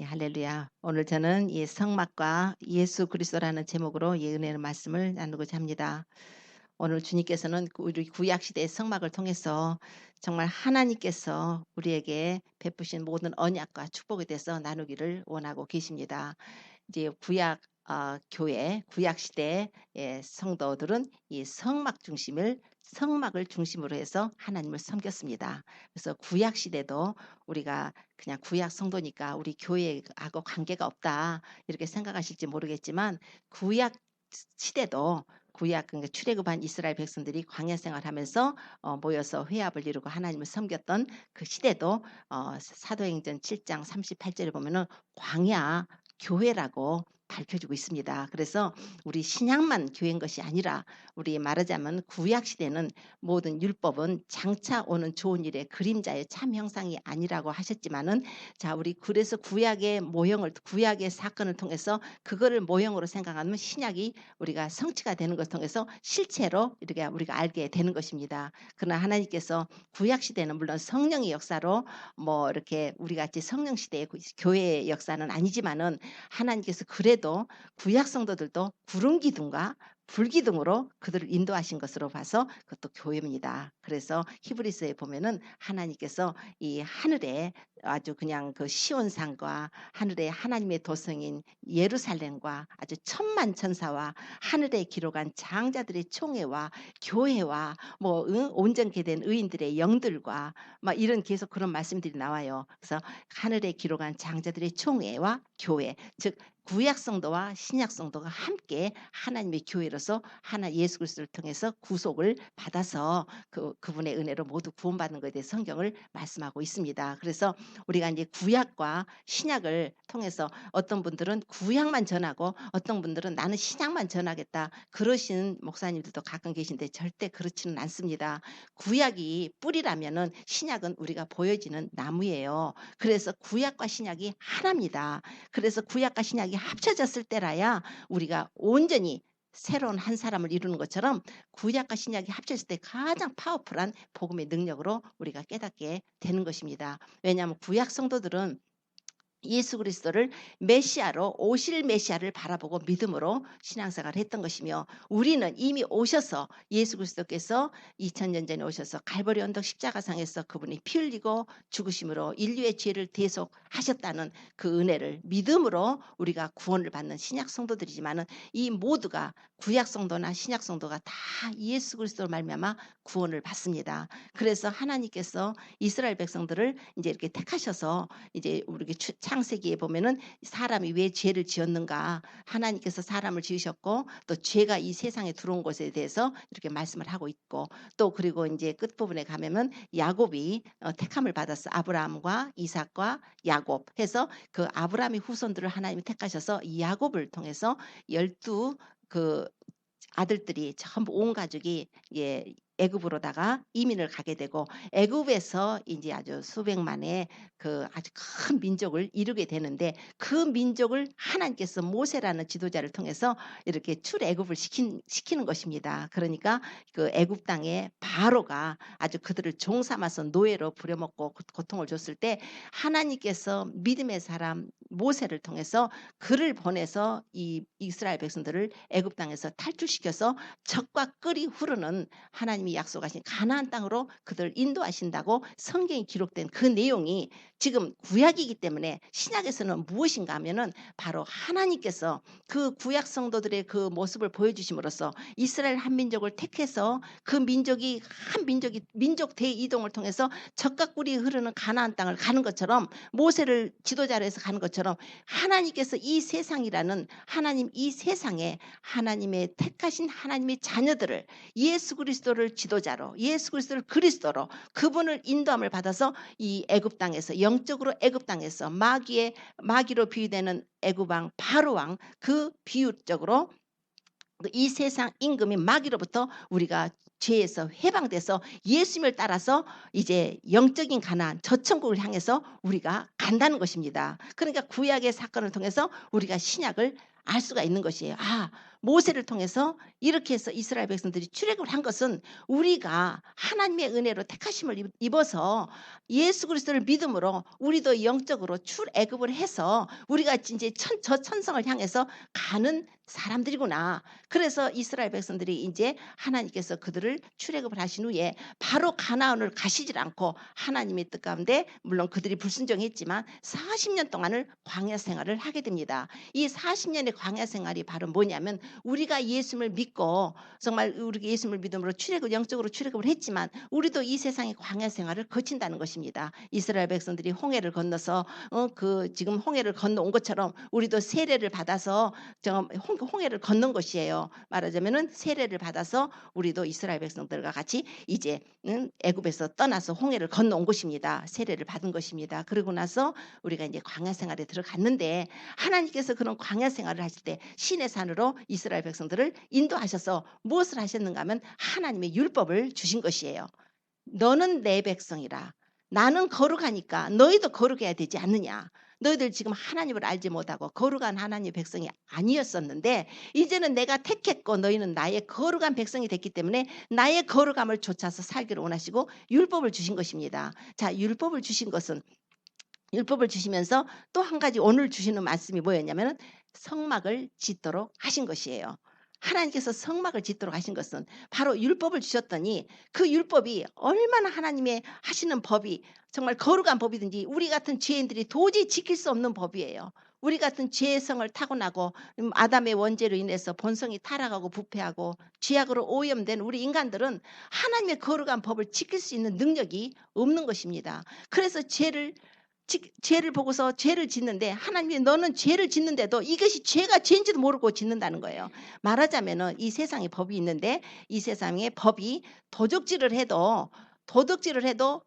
예, 할렐루야. 오늘 저는 이 성막과 예수 그리스도라는 제목으로 이 은혜의 말씀을 나누고자 합니다. 오늘 주님께서는 우리 구약 시대의 성막을 통해서 정말 하나님께서 우리에게 베푸신 모든 언약과 축복에 대해서 나누기를 원하고 계십니다. 이제 교회, 구약 시대의 성도들은 이 성막을 중심으로 해서 하나님을 섬겼습니다. 그래서 구약 시대도 우리가 그냥 구약 성도니까 우리 교회하고 관계가 없다 이렇게 생각하실지 모르겠지만 구약 시대도 그러니까 출애굽한 이스라엘 백성들이 광야 생활하면서 모여서 회합을 이루고 하나님을 섬겼던 그 시대도 사도행전 7장 38절에 보면은 광야 교회라고 밝혀주고 있습니다. 그래서 우리 신약만 교회인 것이 아니라 우리 말하자면 구약 시대는 모든 율법은 장차 오는 좋은 일의 그림자의 참 형상이 아니라고 하셨지만은 자 우리 그래서 구약의 사건을 통해서 그거를 모형으로 생각하면 신약이 우리가 성취가 되는 것을 통해서 실체로 이렇게 우리가 알게 되는 것입니다. 그러나 하나님께서 구약 시대는 물론 성령의 역사로 뭐 이렇게 우리 같이 성령 시대의 교회의 역사는 아니지만은 하나님께서 그래도 구약 성도들도 구름 기둥과 불기둥으로 그들을 인도하신 것으로 봐서 그것도 교회입니다. 그래서 히브리서에 보면은 하나님께서 이 하늘에 아주 그냥 그 시온산과 하늘에 하나님의 도성인 예루살렘과 아주 천만 천사와 하늘에 기록한 장자들의 총회와 교회와 뭐 온전케 된 의인들의 영들과 막 이런 계속 그런 말씀들이 나와요. 그래서 하늘에 기록한 장자들의 총회와 교회, 즉 구약 성도와 신약 성도가 함께 하나님의 교회로서 예수 그리스도를 통해서 구속을 받아서 그분의 은혜로 모두 구원받는 것에 대해 성경을 말씀하고 있습니다. 그래서 우리가 이제 구약과 신약을 통해서 어떤 분들은 구약만 전하고 어떤 분들은 나는 신약만 전하겠다 그러신 목사님들도 가끔 계신데 절대 그렇지는 않습니다. 구약이 뿌리라면은 신약은 우리가 보여지는 나무예요. 그래서 구약과 신약이 하나입니다. 그래서 구약과 신약이 합쳐졌을 때라야 우리가 온전히 새로운 한 사람을 이루는 것처럼 구약과 신약이 합쳐졌을 때 가장 파워풀한 복음의 능력으로 우리가 깨닫게 되는 것입니다. 왜냐하면 구약 성도들은 예수 그리스도를 메시아로 오실 메시아를 바라보고 믿음으로 신앙생활을 했던 것이며 우리는 이미 오셔서 예수 그리스도께서 2000년 전에 오셔서 갈보리 언덕 십자가상에서 그분이 피 흘리고 죽으심으로 인류의 죄를 대속하셨다는 그 은혜를 믿음으로 우리가 구원을 받는 신약 성도들이지만은 이 모두가 구약 성도나 신약 성도가 다 예수 그리스도로 말미암아 구원을 받습니다. 그래서 하나님께서 이스라엘 백성들을 이제 이렇게 택하셔서 이제 우리 창세기에 보면은 사람이 왜 죄를 지었는가 하나님께서 사람을 지으셨고 또 죄가 이 세상에 들어온 것에 대해서 이렇게 말씀을 하고 있고 또 그리고 이제 끝부분에 가면은 야곱이 택함을 받았어. 아브라함과 이삭과 야곱 해서 그 아브라함의 후손들을 하나님이 택하셔서 이 야곱을 통해서 12 그 아들들이 전부 온 가족이 애굽으로다가 이민을 가게 되고 애굽에서 이제 아주 수백만의 그 아주 큰 민족을 이루게 되는데 그 민족을 하나님께서 모세라는 지도자를 통해서 이렇게 출애굽을 시키는 것입니다. 그러니까 그 애굽 땅에 바로가 아주 그들을 종 삼아서 노예로 부려먹고 고통을 줬을 때 하나님께서 믿음의 사람 모세를 통해서 그를 보내서 이 이스라엘 백성들을 애굽 땅에서 탈출시켜서 적과 끓이 흐르는 하나님이 약속하신 가나안 땅으로 그들을 인도하신다고 성경에 기록된 그 내용이 지금 구약이기 때문에 신약에서는 무엇인가 하면은 바로 하나님께서 그 구약 성도들의 그 모습을 보여주심으로써 이스라엘 한 민족을 택해서 그 민족이 민족 대이동을 통해서 적과 꿀이 흐르는 가나안 땅을 가는 것처럼 모세를 지도자로 해서 가는 것처럼 하나님께서 이 세상이라는 하나님 이 세상에 하나님의 택하신 하나님의 자녀들을 예수 그리스도를 지도자로 예수 그리스도를 그리스도로 그분을 인도함을 받아서 이 애굽 땅에서 영적으로 애굽 땅에서 마귀로 비유되는 애굽 왕 바로 왕 그 비유적으로 이 세상 임금인 마귀로부터 우리가 죄에서 해방돼서 예수님을 따라서 이제 영적인 가나안 저천국을 향해서 우리가 간다는 것입니다. 그러니까 구약의 사건을 통해서 우리가 신약을 알 수가 있는 것이에요. 모세를 통해서 이렇게 해서 이스라엘 백성들이 출애굽을 한 것은 우리가 하나님의 은혜로 택하심을 입어서 예수 그리스도를 믿음으로 우리도 영적으로 출애굽을 해서 우리가 이제 저 천성을 향해서 가는 사람들이구나. 그래서 이스라엘 백성들이 이제 하나님께서 그들을 출애굽을 하신 후에 바로 가나안을 가시질 않고 하나님의 뜻 가운데 물론 그들이 불순종했지만 40년 동안을 광야 생활을 하게 됩니다. 이 40년의 광야 생활이 바로 뭐냐면 우리가 예수를 믿고 정말 우리 예수를 믿음으로 영적으로 출애굽을 했지만 우리도 이 세상의 광야 생활을 거친다는 것입니다. 이스라엘 백성들이 홍해를 건너서 지금 홍해를 건너온 것처럼 우리도 세례를 받아서 홍해를 건넌 것이에요. 말하자면은 세례를 받아서 우리도 이스라엘 백성들과 같이 이제 애굽에서 떠나서 홍해를 건너온 것입니다. 세례를 받은 것입니다. 그러고 나서 우리가 이제 광야 생활에 들어갔는데 하나님께서 그런 광야 생활을 하실 때 시내 산으로 이스라엘 백성들을 인도하셔서 무엇을 하셨는가 하면 하나님의 율법을 주신 것이에요. 너는 내 백성이라. 나는 거룩하니까 너희도 거룩해야 되지 않느냐. 너희들 지금 하나님을 알지 못하고 거룩한 하나님의 백성이 아니었었는데 이제는 내가 택했고 너희는 나의 거룩한 백성이 됐기 때문에 나의 거룩함을 쫓아서 살기를 원하시고 율법을 주신 것입니다. 자, 율법을 주신 것은 율법을 주시면서 또 한 가지 오늘 주시는 말씀이 뭐였냐면 성막을 짓도록 하신 것이에요. 하나님께서 성막을 짓도록 하신 것은 바로 율법을 주셨더니 그 율법이 얼마나 하나님의 하시는 법이 정말 거룩한 법이든지 우리 같은 죄인들이 도저히 지킬 수 없는 법이에요. 우리 같은 죄성을 타고나고 아담의 원죄로 인해서 본성이 타락하고 부패하고 죄악으로 오염된 우리 인간들은 하나님의 거룩한 법을 지킬 수 있는 능력이 없는 것입니다. 그래서 죄를 보고서 죄를 짓는데 하나님이 너는 죄를 짓는데도 이것이 죄가 죄인지도 모르고 짓는다는 거예요. 말하자면은 이 세상에 법이 있는데 이 세상에 법이 도적질을 해도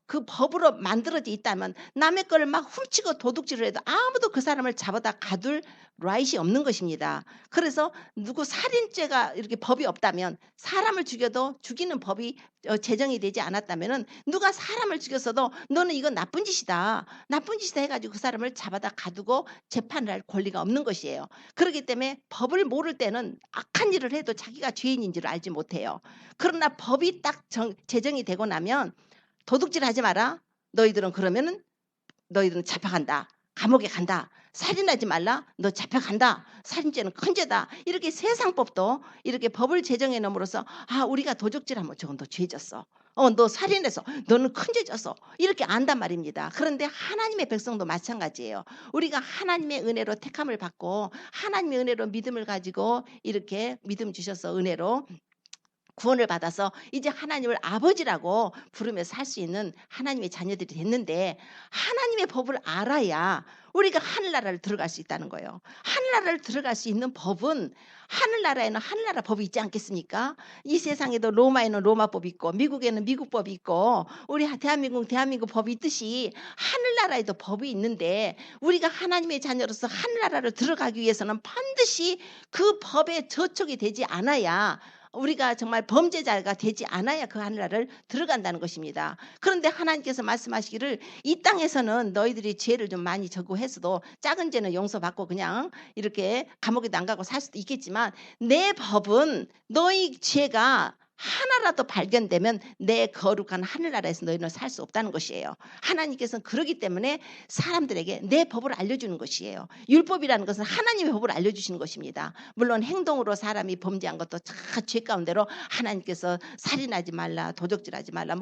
그 법으로 만들어져 있다면 남의 거를 막 훔치고 도둑질을 해도 아무도 그 사람을 잡아다 가둘 라이트이 없는 것입니다. 그래서 누구 살인죄가 이렇게 법이 없다면 사람을 죽여도 죽이는 법이 제정이 되지 않았다면은 누가 사람을 죽였어도 너는 이건 나쁜 짓이다 해가지고 그 사람을 잡아다 가두고 재판을 할 권리가 없는 것이에요. 그렇기 때문에 법을 모를 때는 악한 일을 해도 자기가 죄인인 줄 알지 못해요. 그러나 법이 딱 제정이 되고 나면 도둑질하지 마라. 너희들은 그러면은 너희들은 잡혀간다. 감옥에 간다. 살인하지 말라. 너 잡혀간다. 살인죄는 큰 죄다. 이렇게 세상법도 이렇게 법을 제정해 놓음으로써 우리가 도적질하면 저건 너 죄졌어. 너 살인해서 너는 큰 죄졌어. 이렇게 안단 말입니다. 그런데 하나님의 백성도 마찬가지예요. 우리가 하나님의 은혜로 택함을 받고 하나님의 은혜로 믿음을 가지고 이렇게 믿음 주셔서 은혜로 구원을 받아서 이제 하나님을 아버지라고 부르며 살 수 있는 하나님의 자녀들이 됐는데 하나님의 법을 알아야 우리가 하늘나라를 들어갈 수 있다는 거예요. 하늘나라를 들어갈 수 있는 법은 하늘나라에는 하늘나라 법이 있지 않겠습니까? 이 세상에도 로마에는 로마법이 있고 미국에는 미국법이 있고 우리 대한민국 법이 있듯이 하늘나라에도 법이 있는데 우리가 하나님의 자녀로서 하늘나라를 들어가기 위해서는 반드시 그 법에 저촉이 되지 않아야 우리가 정말 범죄자가 되지 않아야 그 하늘나라를 들어간다는 것입니다. 그런데 하나님께서 말씀하시기를 이 땅에서는 너희들이 죄를 좀 많이 저고했어도 작은 죄는 용서받고 그냥 이렇게 감옥에도 안 가고 살 수도 있겠지만 내 법은 너희 죄가 하나라도 발견되면 내 거룩한 하늘나라에서 너희는 살 수 없다는 것이에요. 하나님께서는 그러기 때문에 사람들에게 내 법을 알려주는 것이에요. 율법이라는 것은 하나님의 법을 알려주시는 것입니다. 물론 행동으로 사람이 범죄한 것도 다 죄 가운데로 하나님께서 살인하지 말라, 도적질하지 말라,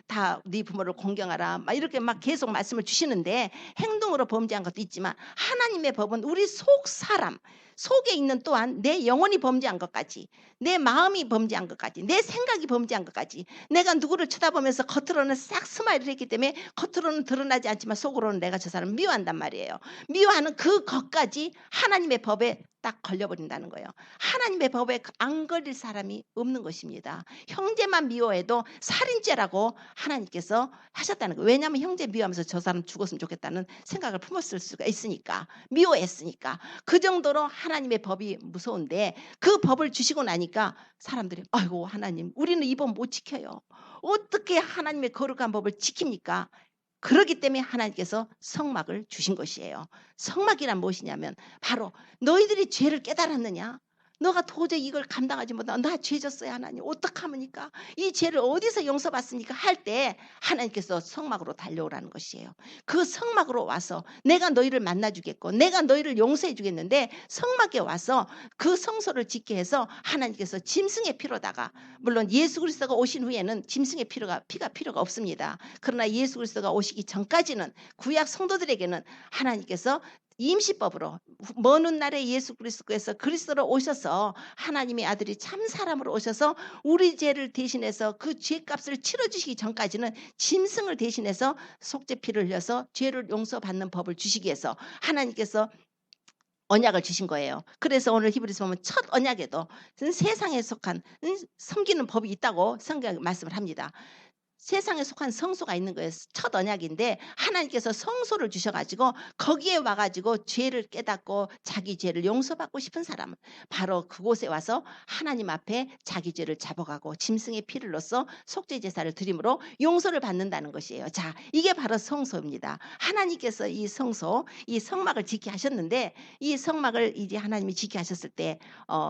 다 네 부모를 공경하라, 막 이렇게 막 계속 말씀을 주시는데 행동으로 범죄한 것도 있지만 하나님의 법은 우리 속 사람 속에 있는 또한 내 영혼이 범죄한 것까지, 내 마음이 범죄한 것까지, 내 생각이 범죄한 것까지, 내가 누구를 쳐다보면서 겉으로는 싹 스마일을 했기 때문에 겉으로는 드러나지 않지만 속으로는 내가 저 사람을 미워한단 말이에요. 미워하는 그 것까지 하나님의 법에 딱 걸려버린다는 거예요. 하나님의 법에 안 걸릴 사람이 없는 것입니다. 형제만 미워해도 살인죄라고 하나님께서 하셨다는 거예요. 왜냐하면 형제 미워하면서 저 사람 죽었으면 좋겠다는 생각을 품었을 수가 있으니까, 미워했으니까. 그 정도로 하나님의 법이 무서운데 그 법을 주시고 나니까 사람들이 아이고 하나님 우리는 이 법 못 지켜요. 어떻게 하나님의 거룩한 법을 지킵니까? 그렇기 때문에 하나님께서 성막을 주신 것이에요. 성막이란 무엇이냐면 바로 너희들이 죄를 깨달았느냐? 너가 도저히 이걸 감당하지 못하고 나 죄 졌어요 하나님 어떡하니까 이 죄를 어디서 용서받습니까 할 때 하나님께서 성막으로 달려오라는 것이에요. 그 성막으로 와서 내가 너희를 만나주겠고 내가 너희를 용서해 주겠는데 성막에 와서 그 성소를 짓게 해서 하나님께서 짐승의 피로다가 물론 예수 그리스도가 오신 후에는 짐승의 피가 필요가 없습니다. 그러나 예수 그리스도가 오시기 전까지는 구약 성도들에게는 하나님께서 임시법으로 먼 훗날에 예수 그리스도께서 그리스도로 오셔서 하나님의 아들이 참 사람으로 오셔서 우리 죄를 대신해서 그 죄값을 치러주시기 전까지는 짐승을 대신해서 속죄피를 흘려서 죄를 용서받는 법을 주시기 위해서 하나님께서 언약을 주신 거예요. 그래서 오늘 히브리서 보면 첫 언약에도 세상에 속한 섬기는 법이 있다고 성경 말씀을 합니다. 세상에 속한 성소가 있는 거예요. 첫 언약인데 하나님께서 성소를 주셔가지고 거기에 와가지고 죄를 깨닫고 자기 죄를 용서받고 싶은 사람은 바로 그곳에 와서 하나님 앞에 자기 죄를 잡아가고 짐승의 피를 넣어서 속죄 제사를 드림으로 용서를 받는다는 것이에요. 자, 이게 바로 성소입니다. 하나님께서 이 성소, 이 성막을 짓게 하셨는데 이 성막을 이제 하나님이 짓게 하셨을 때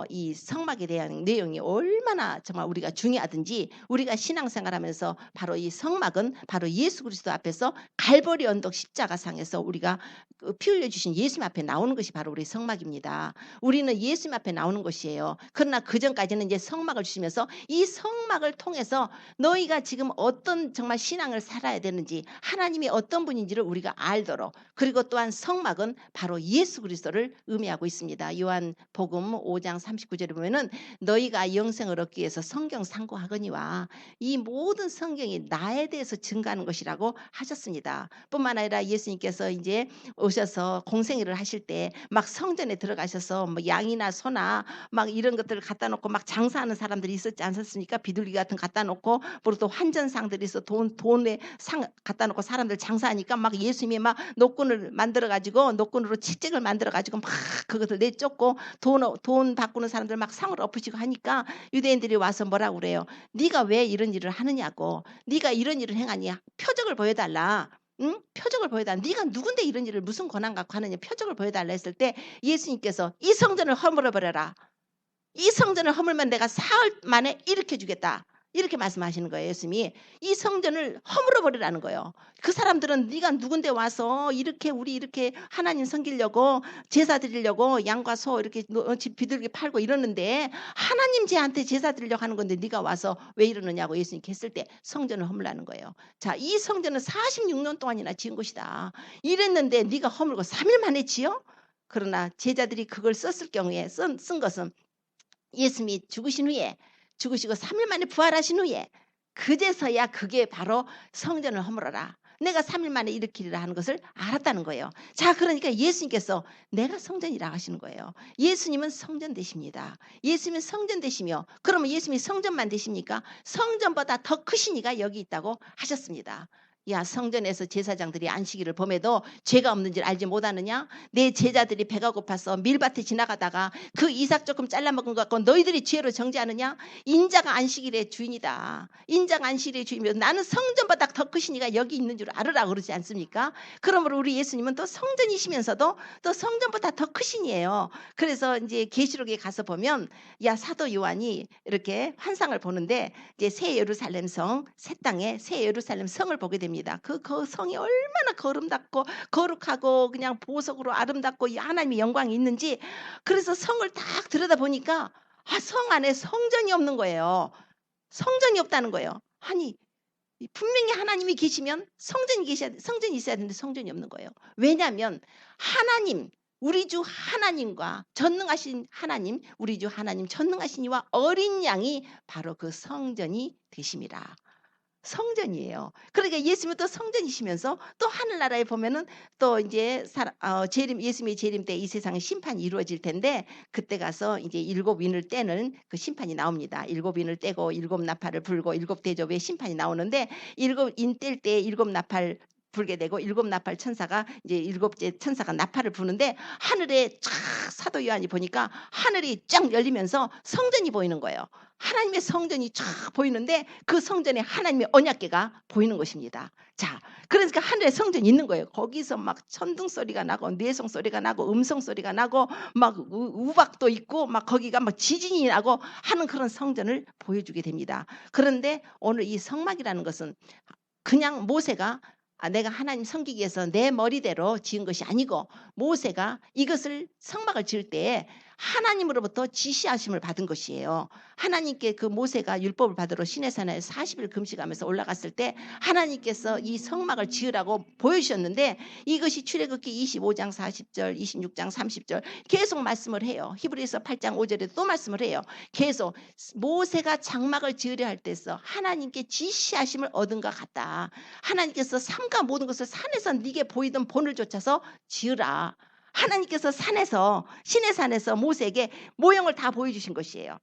이 성막에 대한 내용이 얼마나 정말 우리가 중요하든지 우리가 신앙생활하면서 바로 이 성막은 바로 예수 그리스도 앞에서 갈보리 언덕 십자가상에서 우리가 피 흘려 주신 예수님 앞에 나오는 것이 바로 우리 성막입니다. 우리는 예수님 앞에 나오는 것이에요. 그러나 그 전까지는 이제 성막을 주시면서 이 성막을 통해서 너희가 지금 어떤 정말 신앙을 살아야 되는지 하나님이 어떤 분인지를 우리가 알도록 그리고 또한 성막은 바로 예수 그리스도를 의미하고 있습니다. 요한복음 5장 39절에 보면은 너희가 영생을 얻기 위해서 성경 상고하거니와 이 모든 성경이 나에 대해서 증거하는 것이라고 하셨습니다. 뿐만 아니라 예수님께서 이제 오셔서 공생애를 하실 때 막 성전에 들어가셔서 뭐 양이나 소나 막 이런 것들을 갖다 놓고 막 장사하는 사람들이 있었지 않았습니까? 비둘기 같은 거 갖다 놓고 그리고 또 환전상들이 있어 돈에 상 갖다 놓고 사람들 장사하니까 막 예수님이 막 노끈을 만들어 가지고 노끈으로 채찍을 만들어 가지고 막 그것을 내쫓고 돈 바꾸는 사람들 막 상을 엎으시고 하니까 유대인들이 와서 뭐라고 그래요? 네가 왜 이런 일을 하느냐고. 네가 이런 일을 행하니 표적을 보여달라. 응? 표적을 보여달라. 네가 누군데 이런 일을 무슨 권한 갖고 하느냐 표적을 보여달라 했을 때 예수님께서 이 성전을 허물어버려라. 이 성전을 허물면 내가 사흘 만에 일으켜주겠다. 이렇게 말씀하시는 거예요. 예수님이 이 성전을 허물어버리라는 거예요. 그 사람들은 네가 누군데 와서 이렇게 우리 이렇게 하나님 섬기려고 제사 드리려고 양과 소 이렇게 비둘기 팔고 이러는데 하나님 제한테 제사 드리려고 하는 건데 네가 와서 왜 이러느냐고 예수님께 했을 때 성전을 허물라는 거예요. 자, 이 성전은 46년 동안이나 지은 것이다. 이랬는데 네가 허물고 3일 만에 지어? 그러나 제자들이 그걸 썼을 경우에 쓴 것은 예수님이 죽으시고 3일 만에 부활하신 후에 그제서야 그게 바로 성전을 허물어라. 내가 3일 만에 일으키리라 하는 것을 알았다는 거예요. 자, 그러니까 예수님께서 내가 성전이라 하시는 거예요. 예수님은 성전 되십니다. 예수님은 성전 되시며 그러면 예수님이 성전만 되십니까? 성전보다 더 크신 이가 여기 있다고 하셨습니다. 야, 성전에서 제사장들이 안식일을 범해도 죄가 없는 줄 알지 못하느냐? 내 제자들이 배가 고파서 밀밭에 지나가다가 그 이삭 조금 잘라먹은 것 같고 너희들이 죄로 정죄하느냐? 인자가 안식일의 주인이다. 인자가 안식일의 주인이며 나는 성전보다 더 크신 이가 여기 있는 줄 알으라 그러지 않습니까? 그러므로 우리 예수님은 또 성전이시면서도 또 성전보다 더 크신 이에요. 그래서 이제 계시록에 가서 보면 야, 사도 요한이 이렇게 환상을 보는데 이제 새 예루살렘 성, 새 땅에 새 예루살렘 성을 보게 됩니다. 그 성이 얼마나 거름답고 거룩하고 그냥 보석으로 아름답고 하나님의 영광이 있는지 그래서 성을 딱 들여다보니까 성 안에 성전이 없는 거예요. 성전이 없다는 거예요. 아니 분명히 하나님이 계시면 성전이 있어야 되는데 성전이 없는 거예요. 왜냐하면 하나님 우리 주 하나님과 전능하신 하나님 우리 주 하나님 전능하신 이와 어린 양이 바로 그 성전이 되심이라. 성전이에요. 그러니까 예수님은 또 성전이시면서 또 하늘나라에 보면은 또 이제 예수님의 재림 때 이 세상에 심판이 이루어질 텐데 그때 가서 이제 7인을 떼는 그 심판이 나옵니다. 7인을 떼고 7 나팔을 불고 7 대접의 심판이 나오는데 7인 뗄 때 7 나팔 불게 되고 일곱 나팔 천사가 이제 일곱째 천사가 나팔을 부는데 하늘에 쫙 사도 요한이 보니까 하늘이 쫙 열리면서 성전이 보이는 거예요. 하나님의 성전이 쫙 보이는데 그 성전에 하나님의 언약궤가 보이는 것입니다. 자, 그러니까 하늘에 성전이 있는 거예요. 거기서 막 천둥 소리가 나고 뇌성 소리가 나고 음성 소리가 나고 막 우박도 있고 막 거기가 막 지진이 나고 하는 그런 성전을 보여주게 됩니다. 그런데 오늘 이 성막이라는 것은 그냥 모세가 내가 하나님 섬기기 위해서 내 머리대로 지은 것이 아니고 모세가 이것을 성막을 지을 때에 하나님으로부터 지시하심을 받은 것이에요. 하나님께 그 모세가 율법을 받으러 시내산에 40일 금식하면서 올라갔을 때 하나님께서 이 성막을 지으라고 보여주셨는데 이것이 출애굽기 25장 40절 26장 30절 계속 말씀을 해요. 히브리서 8장 5절에 또 말씀을 해요. 계속 모세가 장막을 지으려 할 때서 하나님께 지시하심을 얻은 것 같다. 하나님께서 삼가 모든 것을 산에서 네게 보이던 본을 좇아서 지으라. 하나님께서 산에서 시내산에서 모세에게 모형을 다 보여주신 것이에요.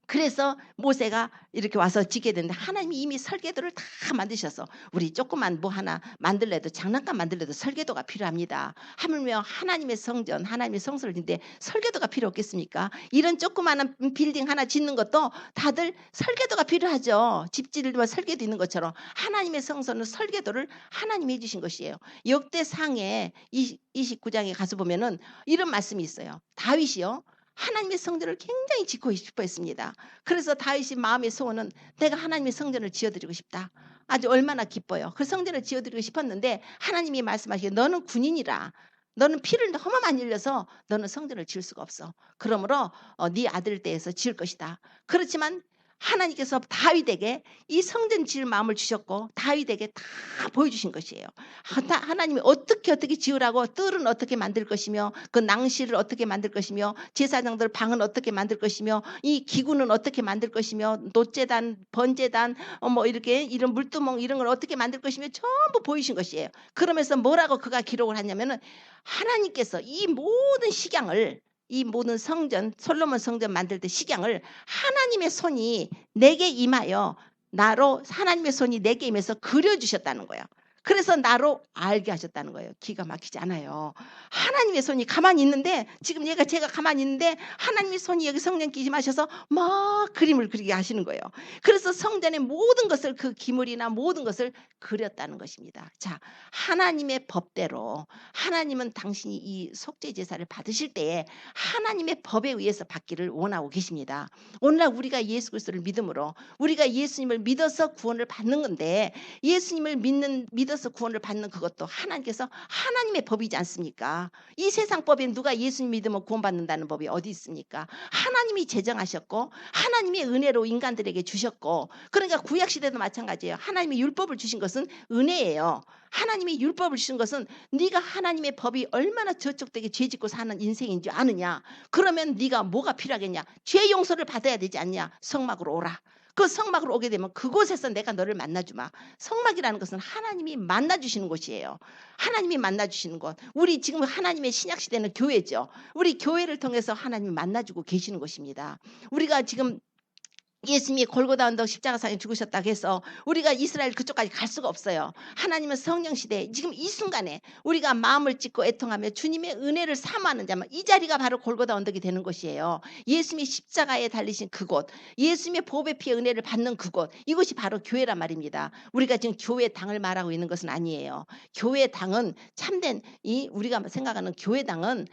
그래서 모세가 이렇게 와서 짓게 되는데 하나님이 이미 설계도를 다 만드셔서 우리 조그만 뭐 하나 만들래도 장난감 만들래도 설계도가 필요합니다. 하물며 하나님의 성전 하나님의 성소를 짓는데 설계도가 필요 없겠습니까? 이런 조그마한 빌딩 하나 짓는 것도 다들 설계도가 필요하죠. 집 짓는 설계도 있는 것처럼 하나님의 성소는 설계도를 하나님이 해주신 것이에요. 역대상에 29장에 가서 보면은 이런 말씀이 있어요. 다윗이요. 하나님의 성전을 굉장히 짓고 싶어 했습니다. 그래서 다윗이 마음의 소원은 내가 하나님의 성전을 지어드리고 싶다. 아주 얼마나 기뻐요. 그 성전을 지어드리고 싶었는데 하나님이 말씀하시기에 너는 군인이라. 너는 피를 너무 많이 흘려서 너는 성전을 지을 수가 없어. 그러므로 네 아들 때에서 지을 것이다. 그렇지만 하나님께서 다윗에게 이 성전 지을 마음을 주셨고 다윗에게 다 보여주신 것이에요. 하나님이 어떻게 지으라고 뜰은 어떻게 만들 것이며 그 낭실을 어떻게 만들 것이며 제사장들 방은 어떻게 만들 것이며 이 기구는 어떻게 만들 것이며 노제단 번제단 뭐 이렇게 이런 물두멍 이런 걸 어떻게 만들 것이며 전부 보이신 것이에요. 그러면서 뭐라고 그가 기록을 하냐면은 하나님께서 이 모든 식양을 이 모든 성전 솔로몬 성전 만들 때 식양을 하나님의 손이 내게 임하여 나로 하나님의 손이 내게 임해서 그려주셨다는 거예요. 그래서 나로 알게 하셨다는 거예요. 기가 막히지 않아요. 하나님의 손이 가만히 있는데 지금 제가 가만히 있는데 하나님의 손이 여기 성령 기심하셔서 막 그림을 그리게 하시는 거예요. 그래서 성전의 모든 것을 그 기물이나 모든 것을 그렸다는 것입니다. 자, 하나님의 법대로 하나님은 당신이 이 속죄 제사를 받으실 때에 하나님의 법에 의해서 받기를 원하고 계십니다. 오늘날 우리가 예수 그리스도를 믿음으로 우리가 예수님을 믿어서 구원을 받는 건데 예수님을 믿어서 구원을 받는 그것도 하나님께서 하나님의 법이지 않습니까? 이 세상 법에 누가 예수님 믿으면 구원받는다는 법이 어디 있습니까? 하나님이 제정하셨고 하나님의 은혜로 인간들에게 주셨고 그러니까 구약시대도 마찬가지예요. 하나님이 율법을 주신 것은 은혜예요. 하나님이 율법을 주신 것은 네가 하나님의 법이 얼마나 저촉되게 죄짓고 사는 인생인 줄 아느냐. 그러면 네가 뭐가 필요하겠냐. 죄 용서를 받아야 되지 않냐. 성막으로 오라. 그 성막으로 오게 되면 그곳에서 내가 너를 만나주마. 성막이라는 것은 하나님이 만나주시는 곳이에요. 하나님이 만나주시는 곳. 우리 지금 하나님의 신약시대는 교회죠. 우리 교회를 통해서 하나님이 만나주고 계시는 곳입니다. 우리가 지금 예수님이 골고다 언덕 십자가상에 죽으셨다고 해서 우리가 이스라엘 그쪽까지 갈 수가 없어요. 하나님은 성령시대 지금 이 순간에 우리가 마음을 찢고 애통하며 주님의 은혜를 사모하는 자만 이 자리가 바로 골고다 언덕이 되는 것이에요. 예수님이 십자가에 달리신 그곳 예수님의 보배 피의 은혜를 받는 그곳 이것이 바로 교회란 말입니다. 우리가 지금 교회 당을 말하고 있는 것은 아니에요. 교회 당은 참된 우리가 생각하는 교회 당은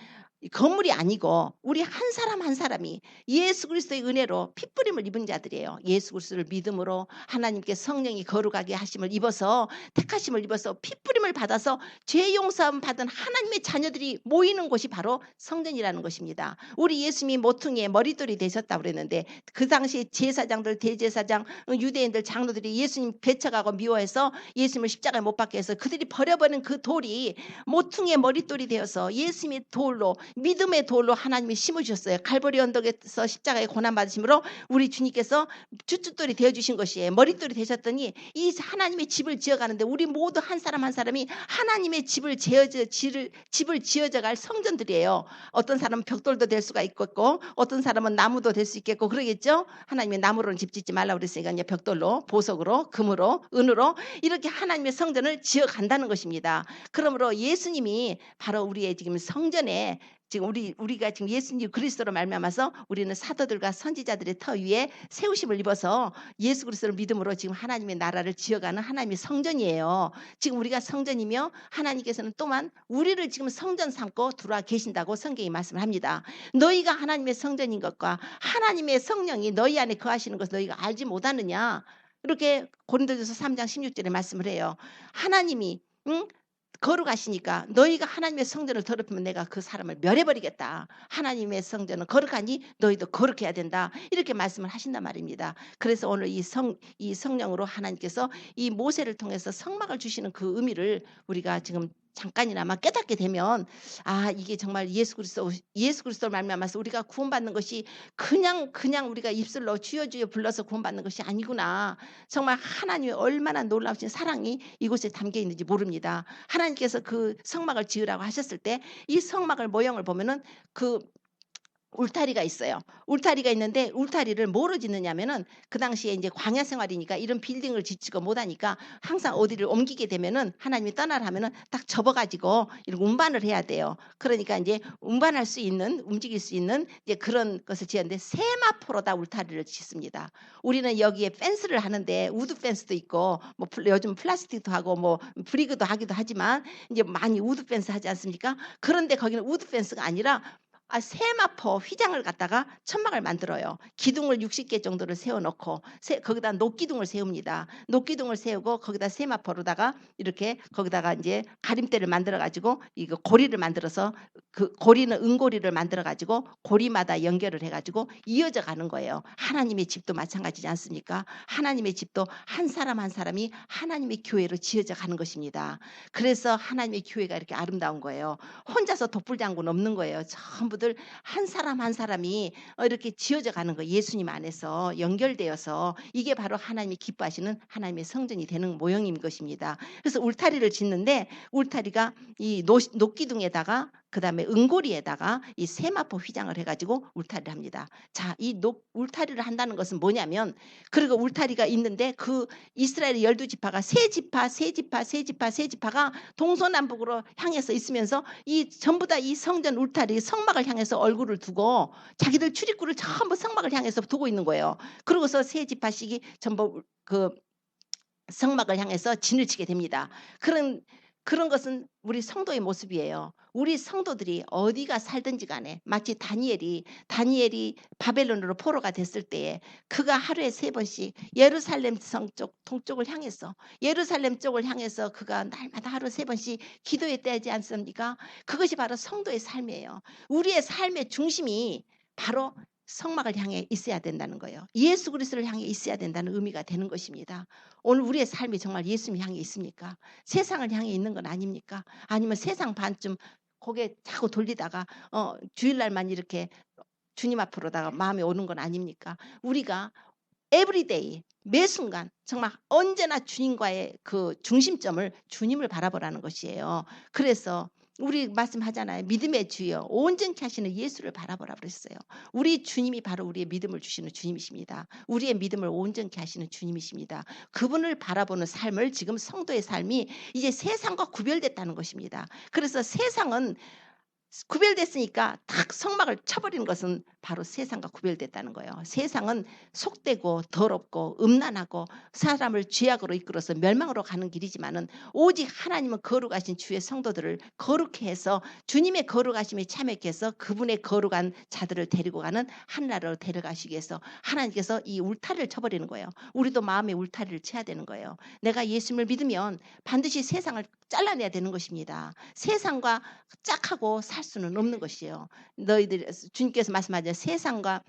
건물이 아니고 우리 한 사람 한 사람이 예수 그리스도의 은혜로 핏부림을 입은 자들이에요. 예수 그리스도를 믿음으로 하나님께 성령이 거룩하게 하심을 입어서 택하심을 입어서 핏부림을 받아서 죄 용서함 받은 하나님의 자녀들이 모이는 곳이 바로 성전이라는 것입니다. 우리 예수님이 모퉁이의 머릿돌이 되셨다고 그랬는데 그 당시 제사장들 대제사장 유대인들 장로들이 예수님 배척하고 미워해서 예수님을 십자가에 못 박게 해서 그들이 버려버린 그 돌이 모퉁이의 머릿돌이 되어서 예수님의 돌로 믿음의 돌로 하나님이 심으셨어요. 갈보리 언덕에서 십자가에 고난 받으심으로 우리 주님께서 주춧돌이 되어 주신 것이에요. 머릿돌이 되셨더니 이 하나님의 집을 지어가는데 우리 모두 한 사람 한 사람이 하나님의 집을 지어져 갈 성전들이에요. 어떤 사람은 벽돌도 될 수가 있겠고 어떤 사람은 나무도 될 수 있겠고 그러겠죠. 하나님의 나무로는 집 짓지 말라고 그랬으니까 이제 벽돌로, 보석으로, 금으로, 은으로 이렇게 하나님의 성전을 지어간다는 것입니다. 그러므로 예수님이 바로 우리의 지금 성전에 지금 우리가 지금 예수님 그리스도로 말미암아서 우리는 사도들과 선지자들의 터 위에 세우심을 입어서 예수 그리스도를 믿음으로 지금 하나님의 나라를 지어가는 하나님의 성전이에요. 지금 우리가 성전이며 하나님께서는 또한 우리를 지금 성전 삼고 들어와 계신다고 성경이 말씀을 합니다. 너희가 하나님의 성전인 것과 하나님의 성령이 너희 안에 거하시는 것을 너희가 알지 못하느냐. 이렇게 고린도전서 3장 16절에 말씀을 해요. 하나님이 거룩하시니까 너희가 하나님의 성전을 더럽히면 내가 그 사람을 멸해버리겠다. 하나님의 성전은 거룩하니 너희도 거룩해야 된다. 이렇게 말씀을 하신단 말입니다. 그래서 오늘 이 성령으로 하나님께서 이 모세를 통해서 성막을 주시는 그 의미를 우리가 지금 잠깐이나마 깨닫게 되면 이게 정말 예수 그리스도를 말미암아서 우리가 구원받는 것이 그냥 우리가 입술로 주여 주여 불러서 구원받는 것이 아니구나. 정말 하나님의 얼마나 놀라우신 사랑이 이곳에 담겨 있는지 모릅니다. 하나님께서 그 성막을 지으라고 하셨을 때 이 성막을 모형을 보면은 그 울타리가 있어요. 울타리가 있는데 울타리를 뭐로 짓느냐면은 그 당시에 이제 광야 생활이니까 이런 빌딩을 짓지가 못하니까 항상 어디를 옮기게 되면은 하나님이 떠나라 하면은 딱 접어가지고 이렇게 운반을 해야 돼요. 그러니까 이제 운반할 수 있는 움직일 수 있는 이제 그런 것을 지었는데 세마포로다 울타리를 짓습니다. 우리는 여기에 펜스를 하는데 우드 펜스도 있고 뭐 요즘 플라스틱도 하고 뭐 브리그도 하기도 하지만 이제 많이 우드 펜스 하지 않습니까? 그런데 거기는 우드 펜스가 아니라 세마포 휘장을 갖다가 천막을 만들어요. 기둥을 60개 정도를 세워놓고 거기다 녹기둥을 세웁니다. 녹기둥을 세우고 거기다 세마포로다가 이렇게 거기다가 이제 가림대를 만들어가지고 이거 고리를 만들어서 그 고리는 은고리를 만들어가지고 고리마다 연결을 해가지고 이어져 가는 거예요. 하나님의 집도 마찬가지지 않습니까? 하나님의 집도 한 사람 한 사람이 하나님의 교회로 지어져 가는 것입니다. 그래서 하나님의 교회가 이렇게 아름다운 거예요. 혼자서 독불장군 없는 거예요. 전부 한 사람 한 사람이 이렇게 지어져 가는 거 예수님 안에서 연결되어서 이게 바로 하나님이 기뻐하시는 하나님의 성전이 되는 모형인 것입니다. 그래서 울타리를 짓는데 울타리가 이 녹기둥에다가 그다음에 은고리에다가 이 세마포 휘장을 해가지고 울타리를 합니다. 자, 이 울타리를 한다는 것은 뭐냐면 그리고 울타리가 있는데 그 이스라엘의 12지파가 세 지파가 동서남북으로 향해서 있으면서 이 전부 다 이 성전 울타리 성막을 향해서 얼굴을 두고 자기들 출입구를 전부 성막을 향해서 두고 있는 거예요. 그러고서 세 지파씩이 전부 그 성막을 향해서 진을 치게 됩니다. 그런 것은 우리 성도의 모습이에요. 우리 성도들이 어디가 살든지 간에 마치 다니엘이 바벨론으로 포로가 됐을 때에 그가 하루에 3번씩 예루살렘 성 쪽 동쪽을 향해서 예루살렘 쪽을 향해서 그가 날마다 하루 3번씩 기도했다 하지 않습니까? 그것이 바로 성도의 삶이에요. 우리의 삶의 중심이 바로 성막을 향해 있어야 된다는 거예요. 예수 그리스도를 향해 있어야 된다는 의미가 되는 것입니다. 오늘 우리의 삶이 정말 예수님 향해 있습니까? 세상을 향해 있는 건 아닙니까? 아니면 세상 반쯤 고개 자꾸 돌리다가 주일날만 이렇게 주님 앞으로다가 마음에 오는 건 아닙니까? 우리가 에브리데이 매 순간 정말 언제나 주님과의 그 중심점을 주님을 바라보라는 것이에요. 그래서 우리 말씀하잖아요. 믿음의 주여 온전케 하시는 예수를 바라보라 그랬어요. 우리 주님이 바로 우리의 믿음을 주시는 주님이십니다. 우리의 믿음을 온전케 하시는 주님이십니다. 그분을 바라보는 삶을 지금 성도의 삶이 이제 세상과 구별됐다는 것입니다. 그래서 세상은 구별됐으니까 딱 성막을 쳐버리는 것은 바로 세상과 구별됐다는 거예요. 세상은 속되고 더럽고 음란하고 사람을 죄악으로 이끌어서 멸망으로 가는 길이지만은 오직 하나님은 거룩하신 주의 성도들을 거룩해 해서 주님의 거룩하심에 참여케 해서 그분의 거룩한 자들을 데리고 가는 하나로 데려가시기 위해서 하나님께서 이 울타리를 쳐버리는 거예요. 우리도 마음의 울타리를 쳐야 되는 거예요. 내가 예수님을 믿으면 반드시 세상을 잘라내야 되는 것입니다. 세상과 짝하고 살 수는 없는 것이에요. 너희들 주님께서 말씀하죠. 세상과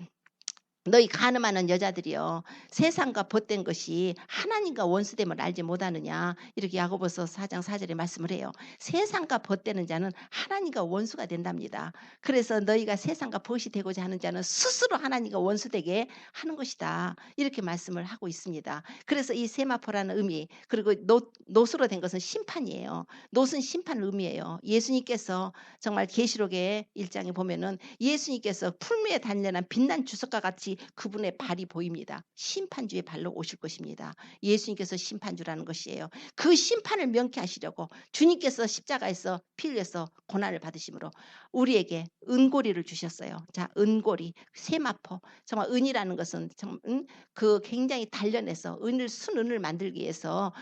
너희 간음하는 여자들이여 세상과 벗된 것이 하나님과 원수됨을 알지 못하느냐. 이렇게 야고보서 4장 4절에 말씀을 해요. 세상과 벗되는 자는 하나님과 원수가 된답니다. 그래서 너희가 세상과 벗이 되고자 하는 자는 스스로 하나님과 원수되게 하는 것이다. 이렇게 말씀을 하고 있습니다. 그래서 이 세마포라는 의미, 그리고 노수로 된 것은 심판이에요. 노는 심판을 의미해요. 예수님께서 정말 계시록의 1장에 보면은 예수님께서 풀무에 단련한 빛난 주석과 같이 그분의 발이 보입니다. 심판주의 발로 오실 것입니다. 예수님께서 심판주라는 것이에요. 그 심판을 명쾌하시려고 주님께서 십자가에서 피 흘려서 고난을 받으심으로 우리에게 은고리를 주셨어요. 자, 은고리, 세마포. 정말 은이라는 것은 그 굉장히 단련해서 순은을 만들기 위해서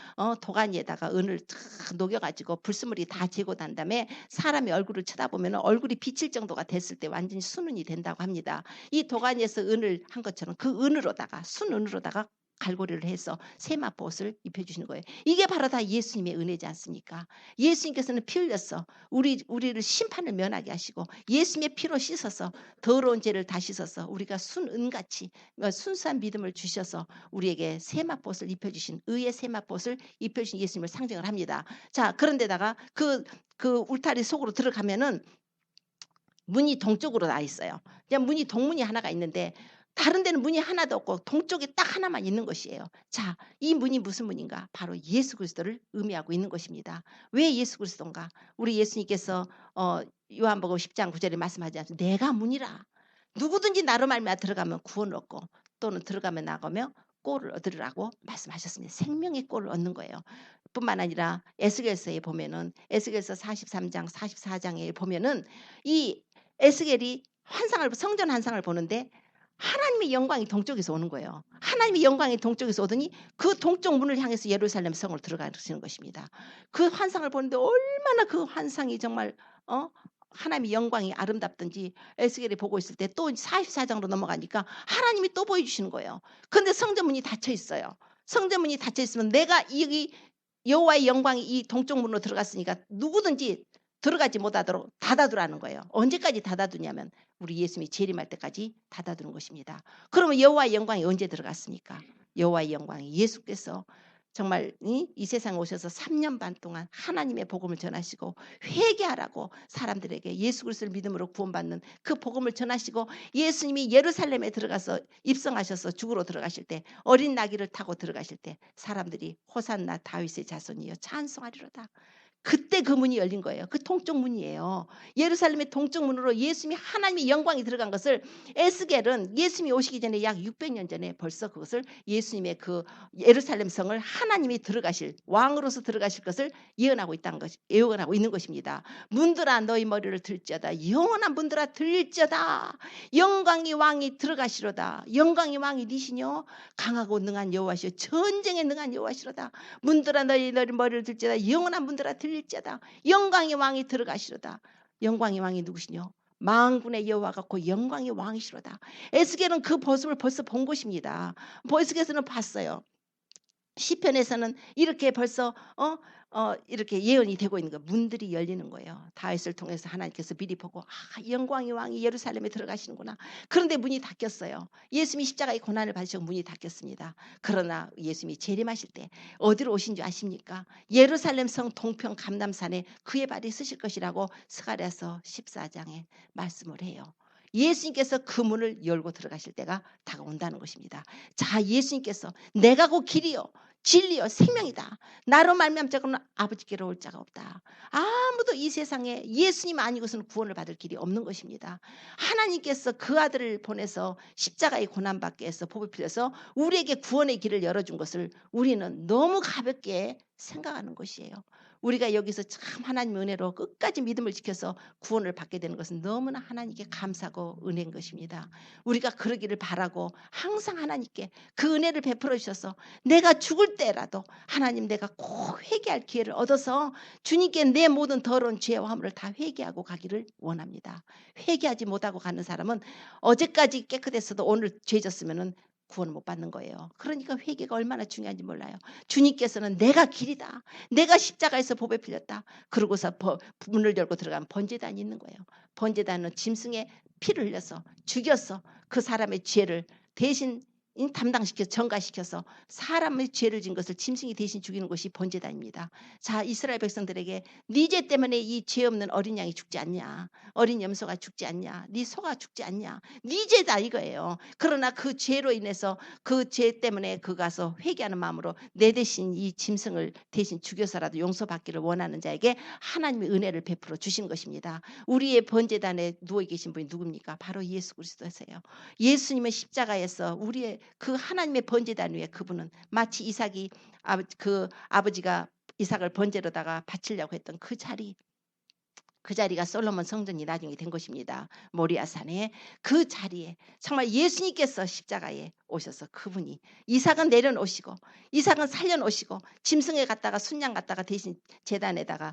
도가니에다가 은을 탁 녹여가지고 불순물이 다 제거된 다음에 사람의 얼굴을 쳐다보면 얼굴이 비칠 정도가 됐을 때 완전히 순은이 된다고 합니다. 이 도가니에서 은을 한 것처럼 그 은으로다가 순은으로다가 갈고리를 해서 세마포 옷을 입혀주시는 거예요. 이게 바로 다 예수님의 은혜지 않습니까? 예수님께서는 피 흘렸어. 우리를 심판을 면하게 하시고 예수님의 피로 씻어서 더러운 죄를 다 씻어서 우리가 순은같이 순수한 믿음을 주셔서 우리에게 세마포 옷을 입혀주신 의의 세마포 옷을 입혀주신 예수님을 상징을 합니다. 자, 그런데다가 그 울타리 속으로 들어가면은 문이 동쪽으로 나 있어요. 그냥 문이 동문이 하나가 있는데 다른 데는 문이 하나도 없고 동쪽에 딱 하나만 있는 것이에요. 자, 이 문이 무슨 문인가? 바로 예수 그리스도를 의미하고 있는 것입니다. 왜 예수 그리스도인가? 우리 예수님께서 요한복음 10장 9절에 말씀하지 않습니까? 내가 문이라. 누구든지 나로 말미암아 들어가면 구원을 얻고 또는 들어가면 나가며 꼴을 얻으리라고 말씀하셨습니다. 생명의 꼴을 얻는 거예요. 뿐만 아니라 에스겔서에 보면은 에스겔서 43장 44장에 보면은 이 에스겔이 성전 환상을 보는데 하나님의 영광이 동쪽에서 오는 거예요. 하나님의 영광이 동쪽에서 오더니 그 동쪽 문을 향해서 예루살렘 성을 들어가시는 것입니다. 그 환상을 보는데 얼마나 그 환상이 정말 하나님의 영광이 아름답든지 에스겔이 보고 있을 때 또 44장으로 넘어가니까 하나님이 또 보여주시는 거예요. 그런데 성전문이 닫혀 있어요. 성전문이 닫혀 있으면 내가 여기 여호와의 영광이 이 동쪽 문으로 들어갔으니까 누구든지 들어가지 못하도록 닫아두라는 거예요. 언제까지 닫아두냐면 우리 예수님이 재림할 때까지 닫아두는 것입니다. 그러면 여호와의 영광이 언제 들어갔습니까? 여호와의 영광이 예수께서 정말 이 세상에 오셔서 3년 반 동안 하나님의 복음을 전하시고 회개하라고 사람들에게 예수 그리스도를 믿음으로 구원받는 그 복음을 전하시고 예수님이 예루살렘에 들어가서 입성하셔서 죽으러 들어가실 때 어린 나귀를 타고 들어가실 때 사람들이 호산나 다윗의 자손이여 찬송하리로다. 그때 그 문이 열린 거예요. 그 동쪽 문이에요. 예루살렘의 동쪽 문으로 예수님이 하나님의 영광이 들어간 것을 에스겔은 예수님이 오시기 전에 약 600년 전에 벌써 그것을 예수님의 그 예루살렘 성을 하나님이 들어가실 왕으로서 들어가실 것을 예언하고 있는 것입니다. 문들아 너희 머리를 들지어다. 영원한 문들아 들릴지어다. 영광의 왕이 들어가시로다. 영광의 왕이 니시뇨 강하고 능한 여호와시오 전쟁에 능한 여호와시로다. 문들아 너희 머리를 들지어다. 영원한 문들아 들릴지어다. 영광의 왕이 들어가시로다. 영광의 왕이 누구시뇨? 만군의 여호와가 그 영광의 왕이시로다. 에스겔은 그 모습을 벌써 본 것입니다. 에스겔에서는 봤어요. 시편에서는 이렇게 벌써 이렇게 예언이 되고 있는 거예요. 문들이 열리는 거예요. 다윗을 통해서 하나님께서 미리 보고 영광의 왕이 예루살렘에 들어가시는구나. 그런데 문이 닫혔어요. 예수님이 십자가의 고난을 받으시고 문이 닫혔습니다. 그러나 예수님이 재림하실 때 어디로 오신 줄 아십니까? 예루살렘 성 동편 감람산에 그의 발이 쓰실 것이라고 스가랴서 14장에 말씀을 해요. 예수님께서 그 문을 열고 들어가실 때가 다가온다는 것입니다. 자, 예수님께서 내가 곧 길이요 진리요 생명이다. 나로 말미암 자고는 아버지께로 올 자가 없다. 아무도 이 세상에 예수님 아니고서는 구원을 받을 길이 없는 것입니다. 하나님께서 그 아들을 보내서 십자가의 고난받게 해서 보배 필려서 우리에게 구원의 길을 열어준 것을 우리는 너무 가볍게 생각하는 것이에요. 우리가 여기서 참 하나님의 은혜로 끝까지 믿음을 지켜서 구원을 받게 되는 것은 너무나 하나님께 감사하고 은혜인 것입니다. 우리가 그러기를 바라고 항상 하나님께 그 은혜를 베풀어 주셔서 내가 죽을 때라도 하나님 내가 꼭 회개할 기회를 얻어서 주님께 내 모든 더러운 죄와 허물을 다 회개하고 가기를 원합니다. 회개하지 못하고 가는 사람은 어제까지 깨끗했어도 오늘 죄 졌으면은 구원을 못 받는 거예요. 그러니까 회개가 얼마나 중요한지 몰라요. 주님께서는 내가 길이다. 내가 십자가에서 보배 필렸다. 그러고서 문을 열고 들어가면 번제단이 있는 거예요. 번제단은 짐승의 피를 흘려서 죽여서 그 사람의 죄를 대신 담당시켜서 전가시켜서 사람의 죄를 진 것을 짐승이 대신 죽이는 것이 번제단입니다. 자, 이스라엘 백성들에게 네 죄 때문에 이 죄 없는 어린 양이 죽지 않냐, 어린 염소가 죽지 않냐, 네 소가 죽지 않냐, 네 죄다 이거예요. 그러나 그 죄로 인해서 그 죄 때문에 그 가서 회개하는 마음으로 내 대신 이 짐승을 대신 죽여서라도 용서받기를 원하는 자에게 하나님의 은혜를 베풀어 주신 것입니다. 우리의 번제단에 누워 계신 분이 누굽니까? 바로 예수 그리스도세요. 예수님의 십자가에서 우리의 그 하나님의 번제단 위에 그분은 마치 이삭이 그 아버지가 이삭을 번제로다가 바치려고 했던 그 자리가 솔로몬 성전이 나중에 된 것입니다. 모리아산에 그 자리에 정말 예수님께서 십자가에 오셔서 그분이 이삭은 내려놓으시고 이삭은 살려놓으시고 짐승에 갔다가 순양 갔다가 대신 제단에다가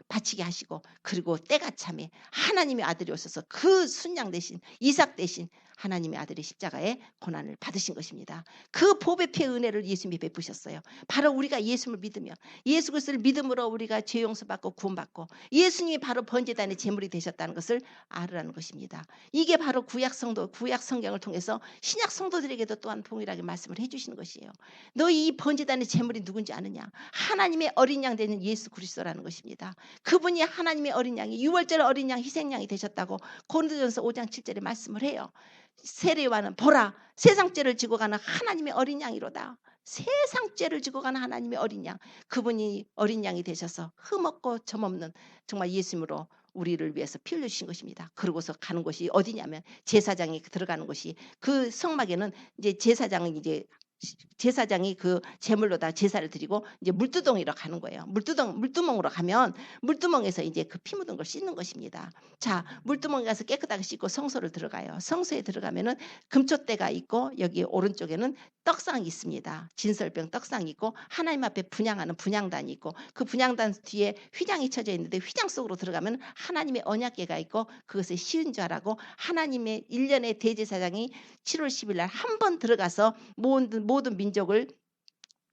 바치게 하시고 그리고 때가 참에 하나님의 아들이 오셔서 그 순양 대신 이삭 대신 하나님의 아들이 십자가에 고난을 받으신 것입니다. 그 보배 피의 은혜를 예수님이 베푸셨어요. 바로 우리가 예수를 믿으면 예수 그리스도를 믿음으로 우리가 죄 용서받고 구원받고 예수님이 바로 번제단의 제물이 되셨다는 것을 알으라는 것입니다. 이게 바로 구약 성경을 통해서 신약 성도들에게도 또한 동일하게 말씀을 해주시는 것이에요. 너희 이 번제단의 제물이 누군지 아느냐? 하나님의 어린 양 되는 예수 그리스도라는 것입니다. 그분이 하나님의 어린 양이 유월절 어린 양 희생양이 되셨다고 고린도전서 5장 7절에 말씀을 해요. 세례요한은 보라 세상 죄를 지고 가는 하나님의 어린 양이로다. 세상 죄를 지고 가는 하나님의 어린 양, 그분이 어린 양이 되셔서 흠없고 점없는 정말 예수님으로 우리를 위해서 피 흘리신 것입니다. 그러고서 가는 곳이 어디냐면 제사장이 들어가는 곳이 그 성막에는 이제 제사장이 그 제물로다 제사를 드리고 이제 물두덩이로 가는 거예요. 물두멍으로 가면 물두멍에서 이제 그 피 묻은 걸 씻는 것입니다. 자, 물두멍에 가서 깨끗하게 씻고 성소를 들어가요. 성소에 들어가면은 금초대가 있고 여기 오른쪽에는 떡상이 있습니다. 진설병 떡상이 있고 하나님 앞에 분향하는 분향단이 있고 그 분향단 뒤에 휘장이 쳐져 있는데 휘장 속으로 들어가면 하나님의 언약궤가 있고 그것을 씌운 자라고 하나님의 1년의 대제사장이 7월 10일 날 한 번 들어가서 모든 민족을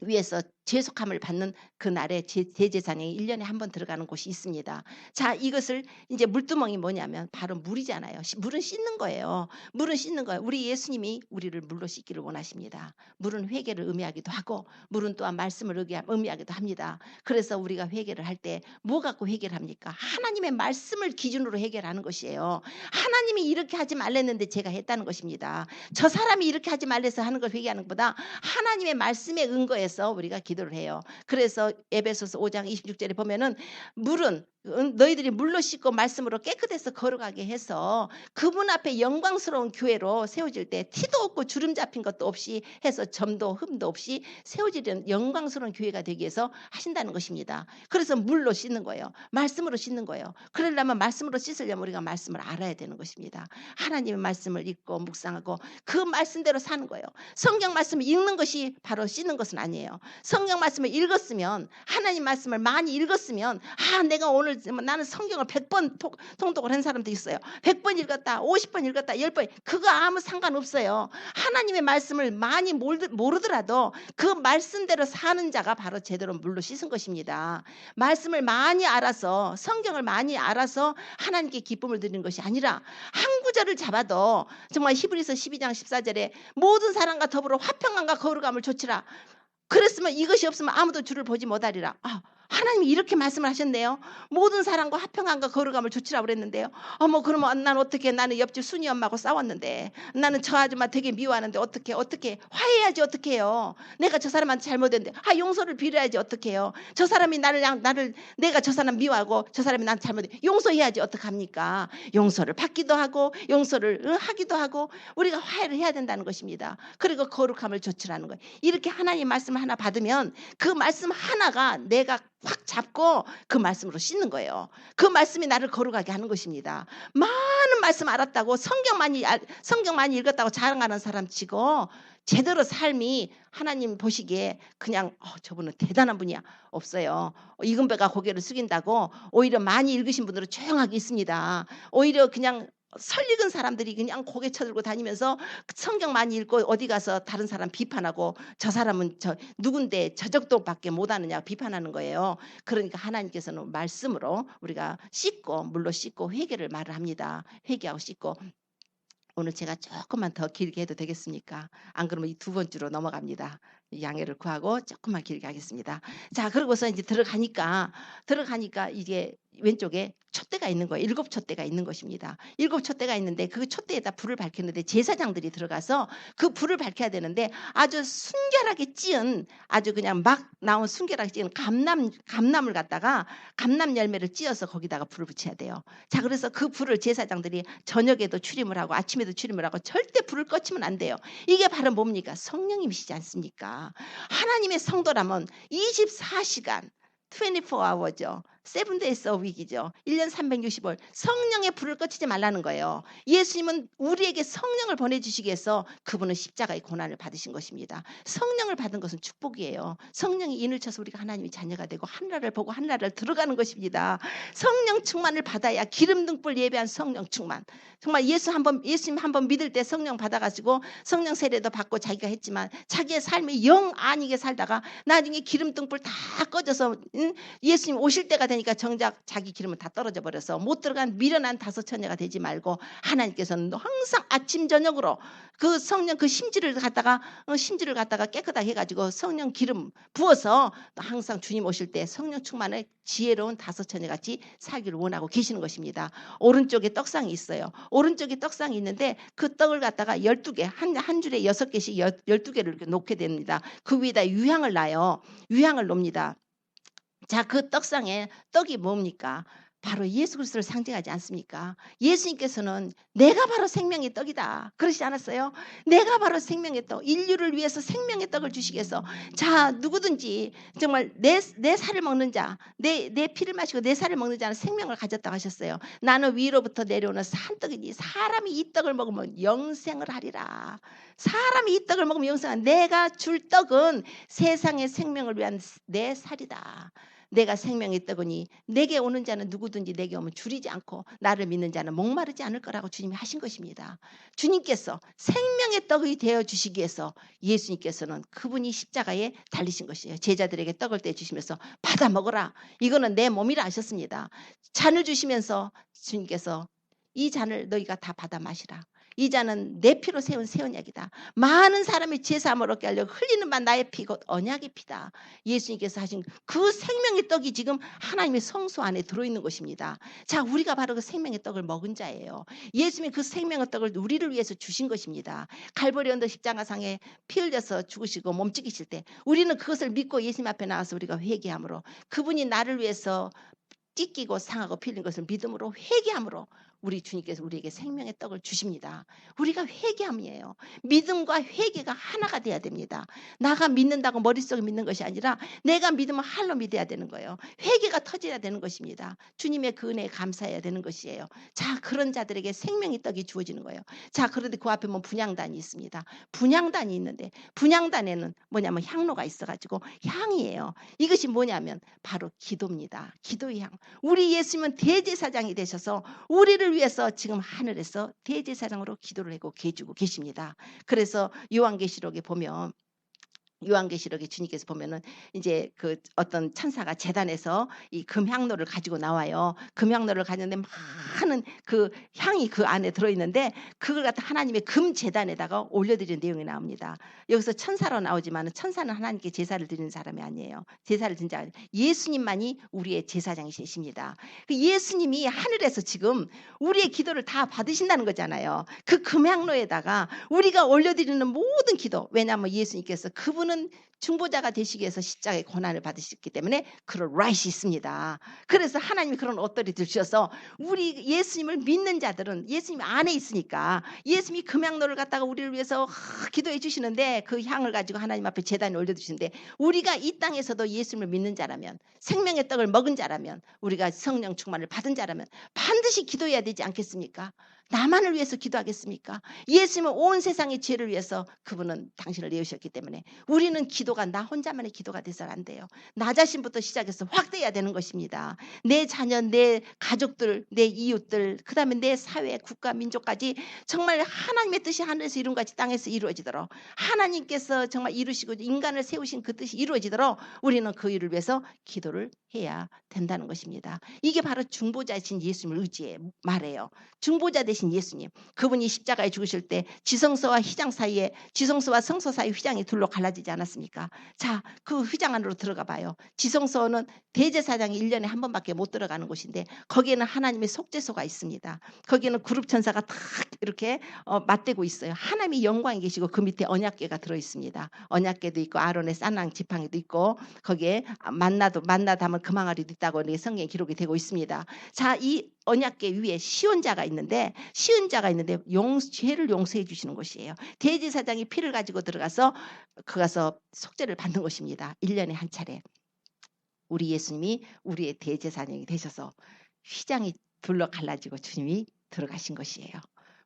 위해서 죄속함을 받는 그날에 대제사장이 1년에 한 번 들어가는 곳이 있습니다. 자, 이것을 이제 물두멍이 뭐냐면 바로 물이잖아요. 물은 씻는 거예요. 물은 씻는 거예요. 우리 예수님이 우리를 물로 씻기를 원하십니다. 물은 회개를 의미하기도 하고 물은 또한 말씀을 의미하기도 합니다. 그래서 우리가 회개를 할 때 뭐 갖고 회개를 합니까? 하나님의 말씀을 기준으로 회개하는 것이에요. 하나님이 이렇게 하지 말랬는데 제가 했다는 것입니다. 저 사람이 이렇게 하지 말래서 하는 걸 회개하는 것보다 하나님의 말씀에 근거해서 우리가 기도를 해요. 그래서 에베소서 5장 26절에 보면은 물은 너희들이 물로 씻고 말씀으로 깨끗해서 걸어가게 해서 그분 앞에 영광스러운 교회로 세워질 때 티도 없고 주름 잡힌 것도 없이 해서 점도 흠도 없이 세워지는 영광스러운 교회가 되기 위해서 하신다는 것입니다. 그래서 물로 씻는 거예요. 말씀으로 씻는 거예요. 그러려면 말씀으로 씻으려면 우리가 말씀을 알아야 되는 것입니다. 하나님의 말씀을 읽고 묵상하고 그 말씀대로 사는 거예요. 성경 말씀을 읽는 것이 바로 씻는 것은 아니에요. 성경 말씀을 읽었으면 하나님 말씀을 많이 읽었으면 내가 오늘 나는 성경을 100번 통독을 한 사람도 있어요. 100번 읽었다 50번 읽었다 10번 그거 아무 상관없어요. 하나님의 말씀을 많이 모르더라도 그 말씀대로 사는 자가 바로 제대로 물로 씻은 것입니다. 말씀을 많이 알아서 성경을 많이 알아서 하나님께 기쁨을 드리는 것이 아니라 한 구절을 잡아도 정말 히브리서 12장 14절에 모든 사람과 더불어 화평함과 거룩함을 조치라. 그랬으면 이것이 없으면 아무도 주를 보지 못하리라. 하나님이 이렇게 말씀을 하셨네요. 모든 사람과 화평함과 거룩함을 조치라고 그랬는데요. 그러면 난 어떻게 나는 옆집 순이 엄마하고 싸웠는데 나는 저 아줌마 되게 미워하는데 어떻게 화해해야지 어떻게 해요. 내가 저 사람한테 잘못했는데 용서를 빌어야지 어떻게 해요. 저 사람이 내가 저 사람 미워하고 저 사람이 나한테 잘못해 용서해야지 어떡합니까. 용서를 받기도 하고 용서를 하기도 하고 우리가 화해를 해야 된다는 것입니다. 그리고 거룩함을 조치라는 거예요. 이렇게 하나님 말씀을 하나 받으면 그 말씀 하나가 내가 확 잡고 그 말씀으로 씻는 거예요. 그 말씀이 나를 거룩하게 하는 것입니다. 많은 말씀 알았다고 성경 많이 읽었다고 자랑하는 사람 치고 제대로 삶이 하나님 보시기에 그냥 저분은 대단한 분이야 없어요. 이금배가 고개를 숙인다고 오히려 많이 읽으신 분들은 조용하게 있습니다. 오히려 그냥 설익은 사람들이 그냥 고개 쳐들고 다니면서 성경 많이 읽고 어디 가서 다른 사람 비판하고 저 사람은 누군데 저 정도밖에 못하느냐 비판하는 거예요. 그러니까 하나님께서는 말씀으로 우리가 씻고 물로 씻고 회개를 말을 합니다. 회개하고 씻고 오늘 제가 조금만 더 길게 해도 되겠습니까? 안 그러면 이 두 번째로 넘어갑니다. 양해를 구하고 조금만 길게 하겠습니다. 자, 그러고서 이제 들어가니까 이게 왼쪽에 촛대가 있는 거예요. 7 촛대가 있는 것입니다. 7 촛대가 있는데 그 촛대에다 불을 밝혔는데 제사장들이 들어가서 그 불을 밝혀야 되는데 아주 순결하게 찧은 아주 그냥 막 나온 순결하게 찧은 감남을 갖다가 감남 열매를 찧어서 거기다가 불을 붙여야 돼요. 자, 그래서 그 불을 제사장들이 저녁에도 출임을 하고 아침에도 출임을 하고 절대 불을 꺼치면 안 돼요. 이게 바로 뭡니까? 성령님이시지 않습니까? 하나님의 성도라면 24시간 24hour죠. 7 days a week이죠. 1년 365일 성령의 불을 꺼치지 말라는 거예요. 예수님은 우리에게 성령을 보내주시기 위해서 그분은 십자가의 고난을 받으신 것입니다. 성령을 받은 것은 축복이에요. 성령이 인을 쳐서 우리가 하나님의 자녀가 되고 하늘나라를 보고 하늘나라를 들어가는 것입니다. 성령 충만을 받아야 기름 등불 예배한 성령 충만. 정말 예수님 한번 믿을 때 성령 받아가지고 성령 세례도 받고 자기가 했지만 자기의 삶이 영 아니게 살다가 나중에 기름 등불 다 꺼져서 예수님 오실 때가 되니까 정작 자기 기름은 다 떨어져 버려서 못 들어간 미련한 다섯 처녀가 되지 말고 하나님께서는 항상 아침 저녁으로 그 성령 그 심지를 갖다가 깨끗하게 해가지고 성령 기름 부어서 항상 주님 오실 때 성령 충만을 지혜로운 다섯 처녀같이 살기를 원하고 계시는 것입니다. 오른쪽에 떡상이 있어요. 오른쪽에 떡상이 있는데 그 떡을 갖다가 12개 한 줄에 6개씩 12개를 이렇게 놓게 됩니다. 그 위에다 유향을 놔요. 유향을 놓습니다. 자, 그 떡상에 떡이 뭡니까? 바로 예수 그리스도를 상징하지 않습니까? 예수님께서는 내가 바로 생명의 떡이다. 그러시지 않았어요? 내가 바로 생명의 떡, 인류를 위해서 생명의 떡을 주시기 위해서 자, 누구든지 정말 내 살을 먹는 자, 내 피를 마시고 내 살을 먹는 자는 생명을 가졌다고 하셨어요. 나는 위로부터 내려오는 산떡이니 사람이 이 떡을 먹으면 영생을 하리라. 사람이 이 떡을 먹으면 영생을 내가 줄 떡은 세상의 생명을 위한 내 살이다. 내가 생명의 떡이니 내게 오는 자는 누구든지 내게 오면 줄이지 않고 나를 믿는 자는 목마르지 않을 거라고 주님이 하신 것입니다. 주님께서 생명의 떡이 되어주시기 위해서 예수님께서는 그분이 십자가에 달리신 것이에요. 제자들에게 떡을 떼주시면서 받아 먹어라. 이거는 내 몸이라 하셨습니다. 잔을 주시면서 주님께서 이 잔을 너희가 다 받아 마시라. 이 잔은 내 피로 세운 새 언약이다. 많은 사람이 제사함을 얻게 하려고 흘리는 바 나의 피 곧 언약의 피다. 예수님께서 하신 그 생명의 떡이 지금 하나님의 성소 안에 들어있는 것입니다. 자, 우리가 바로 그 생명의 떡을 먹은 자예요. 예수님이 그 생명의 떡을 우리를 위해서 주신 것입니다. 갈보리 언덕 십자가상에 피 흘려서 죽으시고 몸찍이실 때 우리는 그것을 믿고 예수님 앞에 나와서 우리가 회개함으로 그분이 나를 위해서 찢기고 상하고 필린 것을 믿음으로 회개함으로 우리 주님께서 우리에게 생명의 떡을 주십니다. 우리가 회개함이에요. 믿음과 회개가 하나가 돼야 됩니다. 나가 믿는다고 머릿속에 믿는 것이 아니라 내가 믿으면 할로 믿어야 되는 거예요. 회개가 터져야 되는 것입니다. 주님의 그 은혜에 감사해야 되는 것이에요. 자, 그런 자들에게 생명의 떡이 주어지는 거예요. 자, 그런데 그 앞에 뭐 분향단이 있습니다. 분향단이 있는데 분향단에는 뭐냐면 향로가 있어가지고 향이에요. 이것이 뭐냐면 바로 기도입니다. 기도의 향. 우리 예수님은 대제사장이 되셔서 우리를 위해서 지금 하늘에서 대제사장으로 기도를 하고 계시고 계십니다. 그래서 요한계시록에 보면 요한계시록에 주님께서 보면은 이제 그 어떤 천사가 제단에서 이 금향로를 가지고 나와요. 금향로를 가졌는데 많은 그 향이 그 안에 들어있는데 그걸 갖다 하나님의 금 제단에다가 올려드리는 내용이 나옵니다. 여기서 천사로 나오지만 천사는 하나님께 제사를 드리는 사람이 아니에요. 제사를 드린 자 예수님만이 우리의 제사장이십니다. 그 예수님이 하늘에서 지금 우리의 기도를 다 받으신다는 거잖아요. 그 금향로에다가 우리가 올려드리는 모든 기도, 왜냐하면 예수님께서 그분은 중보자가 되시기 위해서 십자가의 고난을 받으셨기 때문에 그런 라이트이 있습니다. 그래서 하나님이 그런 옷들이 주셔서 우리 예수님을 믿는 자들은 예수님 안에 있으니까 예수님이 금향로를 갖다가 우리를 위해서 기도해 주시는데 그 향을 가지고 하나님 앞에 제단에 올려주시는데 우리가 이 땅에서도 예수님을 믿는 자라면 생명의 떡을 먹은 자라면 우리가 성령 충만을 받은 자라면 반드시 기도해야 되지 않겠습니까? 나만을 위해서 기도하겠습니까? 예수님은 온 세상의 죄를 위해서 그분은 당신을 내으셨기 때문에 우리는 기도 기도가 나 혼자만의 기도가 돼서는 안 돼요. 나 자신부터 시작해서 확대해야 되는 것입니다. 내 자녀, 내 가족들, 내 이웃들, 그다음에 내 사회, 국가, 민족까지 정말 하나님의 뜻이 하늘에서 이룬 것 같이 땅에서 이루어지도록, 하나님께서 정말 이루시고 인간을 세우신 그 뜻이 이루어지도록 우리는 그 일을 위해서 기도를 해야 된다는 것입니다. 이게 바로 중보자이신 예수님을 말해요. 중보자 되신 예수님, 그분이 십자가에 죽으실 때 지성소와 휘장 사이에, 지성소와 성소 사이 휘장이 둘로 갈라지지 않았습니까? 자, 그 휘장 안으로 들어가 봐요. 지성소는 대제사장이 1년에 한 번밖에 못 들어가는 곳인데 거기에는 하나님의 속죄소가 있습니다. 거기에는 그룹 천사가 탁 이렇게 맞대고 있어요. 하나님이 영광이 계시고 그 밑에 언약궤가 들어 있습니다. 언약궤도 있고 아론의 쌍랑 지팡이도 있고 거기에 만나 담은 금항아리도 있다고 성경에 기록이 되고 있습니다. 자, 이 언약궤 위에 시온자가 있는데 죄를 용서해 주시는 곳이에요. 대제사장이 피를 가지고 들어가서 속죄를 받는 것입니다. 1년에 한 차례. 우리 예수님이 우리의 대제사장이 되셔서 휘장이 둘러 갈라지고 주님이 들어가신 것이에요.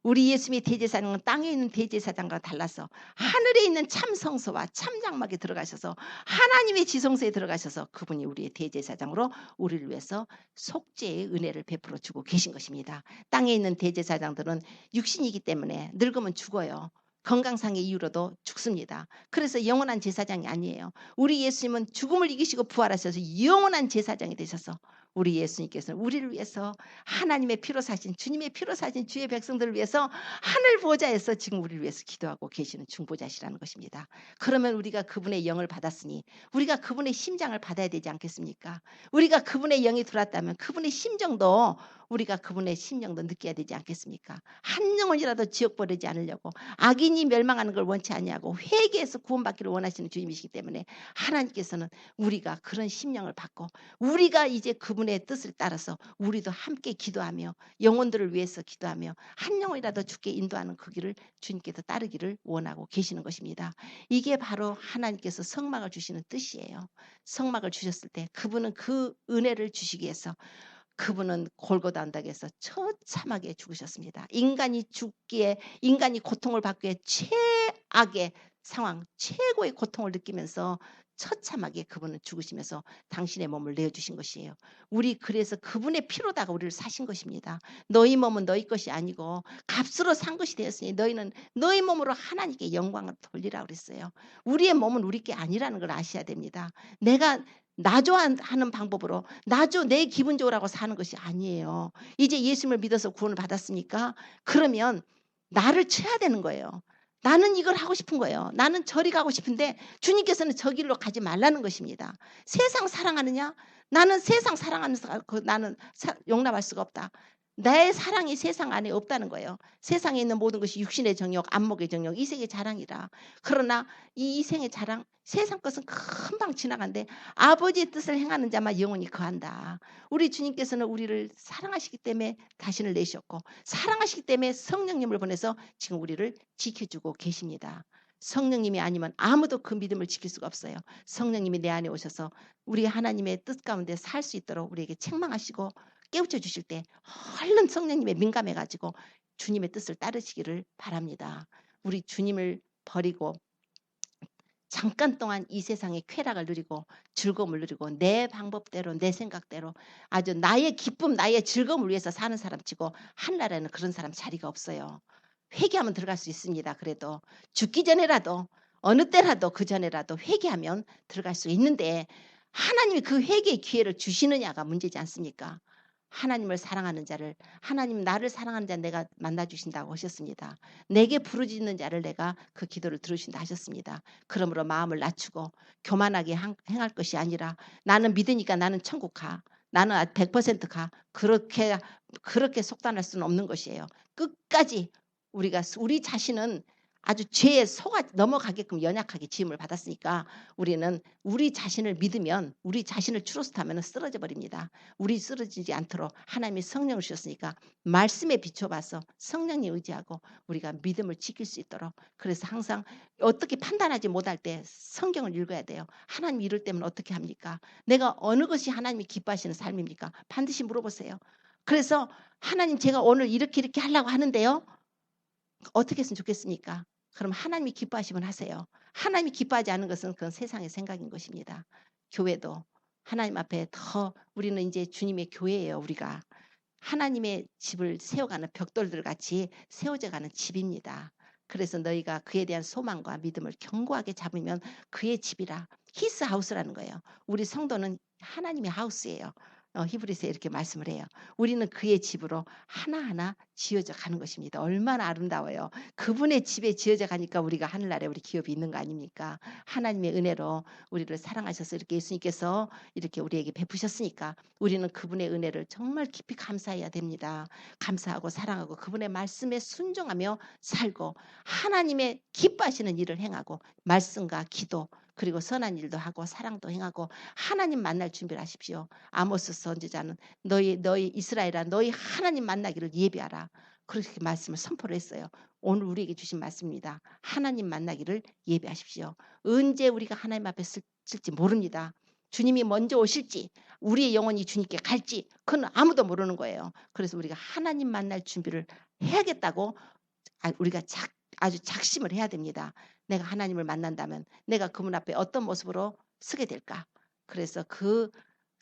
우리 예수님의 대제사장은 땅에 있는 대제사장과 달라서 하늘에 있는 참 성소와 참 장막에 들어가셔서 하나님의 지성소에 들어가셔서 그분이 우리의 대제사장으로 우리를 위해서 속죄의 은혜를 베풀어 주고 계신 것입니다. 땅에 있는 대제사장들은 육신이기 때문에 늙으면 죽어요. 건강상의 이유로도 죽습니다. 그래서 영원한 제사장이 아니에요. 우리 예수님은 죽음을 이기시고 부활하셔서 영원한 제사장이 되셔서 우리 예수님께서는 우리를 위해서 하나님의 피로 사신, 주님의 피로 사신 주의 백성들을 위해서 하늘 보좌에서 지금 우리를 위해서 기도하고 계시는 중보자시라는 것입니다. 그러면 우리가 그분의 영을 받았으니 우리가 그분의 심장을 받아야 되지 않겠습니까? 우리가 그분의 영이 들어왔다면 그분의 심정도 우리가 그분의 심정도 느껴야 되지 않겠습니까? 한 영혼이라도 지옥 보내지 않으려고, 악인이 멸망하는 걸 원치 아니하고 회개해서 구원받기를 원하시는 주님이시기 때문에 하나님께서는 우리가 그런 심령을 받고 우리가 이제 그분의 뜻을 따라서 우리도 함께 기도하며 영혼들을 위해서 기도하며 한 영혼이라도 주께 인도하는 그 길을 주님께서 따르기를 원하고 계시는 것입니다. 이게 바로 하나님께서 성막을 주시는 뜻이에요. 성막을 주셨을 때 그분은 그 은혜를 주시기 위해서 그분은 골고다 언덕에서 처참하게 죽으셨습니다. 인간이 죽기에, 인간이 고통을 받기에 최악의 상황, 최고의 고통을 느끼면서 처참하게 그분은 죽으시면서 당신의 몸을 내어주신 것이에요. 우리 그래서 그분의 피로다가 우리를 사신 것입니다. 너희 몸은 너희 것이 아니고 값으로 산 것이 되었으니 너희는 너희 몸으로 하나님께 영광을 돌리라 그랬어요. 우리의 몸은 우리 게 아니라는 걸 아셔야 됩니다. 내가 나 좋아하는 방법으로 내 기분 좋으라고 사는 것이 아니에요. 이제 예수님을 믿어서 구원을 받았으니까 그러면 나를 쳐야 되는 거예요. 나는 이걸 하고 싶은 거예요. 나는 저리 가고 싶은데 주님께서는 저 길로 가지 말라는 것입니다. 세상 사랑하느냐? 나는 세상 사랑하는 나는 용납할 수가 없다. 나의 사랑이 세상 안에 없다는 거예요. 세상에 있는 모든 것이 육신의 정욕, 안목의 정욕, 이생의 자랑이라. 그러나 이 이생의 자랑, 세상 것은 금방 지나간대. 아버지의 뜻을 행하는 자만 영원히 거한다. 우리 주님께서는 우리를 사랑하시기 때문에 자신을 내셨고 사랑하시기 때문에 성령님을 보내서 지금 우리를 지켜주고 계십니다. 성령님이 아니면 아무도 그 믿음을 지킬 수가 없어요. 성령님이 내 안에 오셔서 우리 하나님의 뜻 가운데 살 수 있도록 우리에게 책망하시고 깨우쳐 주실 때 얼른 성령님에 민감해가지고 주님의 뜻을 따르시기를 바랍니다. 우리 주님을 버리고 잠깐 동안 이 세상의 쾌락을 누리고 즐거움을 누리고 내 방법대로 내 생각대로 아주 나의 기쁨 나의 즐거움을 위해서 사는 사람 치고 하늘나라에는 그런 사람 자리가 없어요. 회개하면 들어갈 수 있습니다. 그래도 죽기 전에라도 어느 때라도 그 전에라도 회개하면 들어갈 수 있는데 하나님이 그 회개의 기회를 주시느냐가 문제지 않습니까? 하나님을 사랑하는 자를 하나님 나를 사랑하는 자 내가 만나주신다고 하셨습니다. 내게 부르짖는 자를 내가 그 기도를 들으신다 하셨습니다. 그러므로 마음을 낮추고 교만하게 행할 것이 아니라 나는 믿으니까 나는 천국 가. 나는 100% 가. 그렇게 속단할 수는 없는 것이에요. 끝까지 우리 자신은 아주 죄에 넘어가게끔 연약하게 지음을 받았으니까 우리는 우리 자신을 믿으면 우리 자신을 추로스타면 쓰러져 버립니다. 우리 쓰러지지 않도록 하나님이 성령을 주셨으니까 말씀에 비춰봐서 성령님 의지하고 우리가 믿음을 지킬 수 있도록 그래서 항상 어떻게 판단하지 못할 때 성경을 읽어야 돼요. 하나님 이럴 때면 어떻게 합니까? 내가 어느 것이 하나님이 기뻐하시는 삶입니까? 반드시 물어보세요. 그래서 하나님 제가 오늘 이렇게 하려고 하는데요. 어떻게 했으면 좋겠습니까? 그럼 하나님이 기뻐하시면 하세요. 하나님이 기뻐하지 않는 것은 그건 세상의 생각인 것입니다. 교회도 하나님 앞에 더 우리는 이제 주님의 교회예요, 우리가. 하나님의 집을 세워가는 벽돌들 같이 세워져 가는 집입니다. 그래서 너희가 그에 대한 소망과 믿음을 견고하게 잡으면 그의 집이라. 히스 하우스라는 거예요. 우리 성도는 하나님의 하우스예요. 히브리서에 이렇게 말씀을 해요. 우리는 그의 집으로 하나하나 지어져 가는 것입니다. 얼마나 아름다워요. 그분의 집에 지어져 가니까 우리가 하늘나라에 우리 기업이 있는 거 아닙니까? 하나님의 은혜로 우리를 사랑하셔서 이렇게 예수님께서 이렇게 우리에게 베푸셨으니까 우리는 그분의 은혜를 정말 깊이 감사해야 됩니다. 감사하고 사랑하고 그분의 말씀에 순종하며 살고 하나님의 기뻐하시는 일을 행하고 말씀과 기도 그리고 선한 일도 하고 사랑도 행하고 하나님 만날 준비를 하십시오. 아모스 선지자는 너희 이스라엘아 너희 하나님 만나기를 예비하라. 그렇게 말씀을 선포를 했어요. 오늘 우리에게 주신 말씀입니다. 하나님 만나기를 예비하십시오. 언제 우리가 하나님 앞에 쓸지 모릅니다. 주님이 먼저 오실지 우리의 영혼이 주님께 갈지 그건 아무도 모르는 거예요. 그래서 우리가 하나님 만날 준비를 해야겠다고 우리가 아주 작심을 해야 됩니다. 내가 하나님을 만난다면 내가 그분 앞에 어떤 모습으로 서게 될까? 그래서 그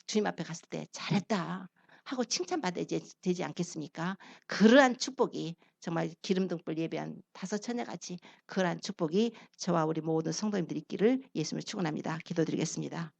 주님 앞에 갔을 때 잘했다 하고 칭찬받아야 되지 않겠습니까? 그러한 축복이 정말 기름등불 예배한 다섯 처녀같이 그러한 축복이 저와 우리 모든 성도님들이 있기를 예수님을 축원합니다. 기도드리겠습니다.